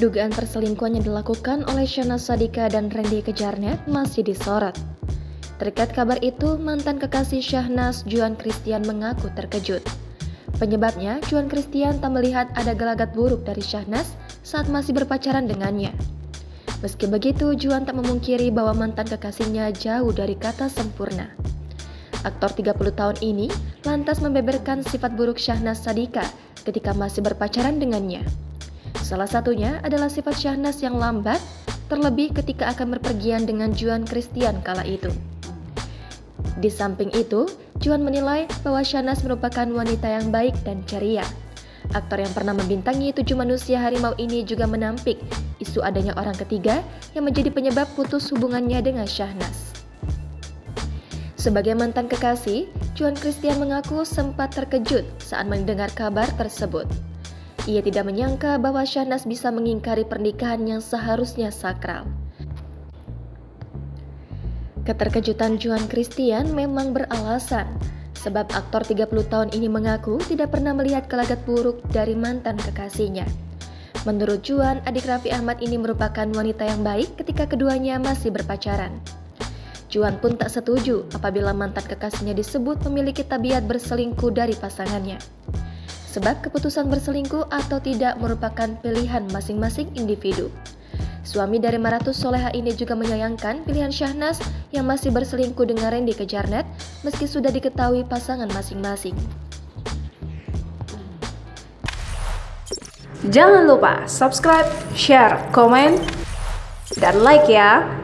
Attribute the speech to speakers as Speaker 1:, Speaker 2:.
Speaker 1: Dugaan perselingkuhan yang dilakukan oleh Syahnaz Sadiqah dan Randy Kejarnet masih disorot. Terkait kabar itu, mantan kekasih Syahnaz, Juan Christian, mengaku terkejut. Penyebabnya, Juan Christian tak melihat ada gelagat buruk dari Syahnaz saat masih berpacaran dengannya. Meski begitu, Juan tak memungkiri bahwa mantan kekasihnya jauh dari kata sempurna. Aktor 30 tahun ini lantas membeberkan sifat buruk Syahnaz Sadiqah ketika masih berpacaran dengannya. Salah satunya adalah sifat Syahnaz yang lambat, terlebih ketika akan berpergian dengan Juan Christian kala itu. Di samping itu, Juan menilai bahwa Syahnaz merupakan wanita yang baik dan ceria. Aktor yang pernah membintangi 7 Manusia Harimau ini juga menampik isu adanya orang ketiga yang menjadi penyebab putus hubungannya dengan Syahnaz. Sebagai mantan kekasih, Juan Christian mengaku sempat terkejut saat mendengar kabar tersebut. Ia tidak menyangka bahwa Syahnaz bisa mengingkari pernikahan yang seharusnya sakral. Keterkejutan Juan Christian memang beralasan, sebab aktor 30 tahun ini mengaku tidak pernah melihat gelagat buruk dari mantan kekasihnya. Menurut Juan, adik Raffi Ahmad ini merupakan wanita yang baik ketika keduanya masih berpacaran. Juan pun tak setuju apabila mantan kekasihnya disebut memiliki tabiat berselingkuh dari pasangannya. Sebab keputusan berselingkuh atau tidak merupakan pilihan masing-masing individu. Suami dari Maratus Soleha ini juga menyayangkan pilihan Syahnaz yang masih berselingkuh dengan Randy Kejarnet meski sudah diketahui pasangan masing-masing.
Speaker 2: Jangan lupa subscribe, share, komen, dan like ya!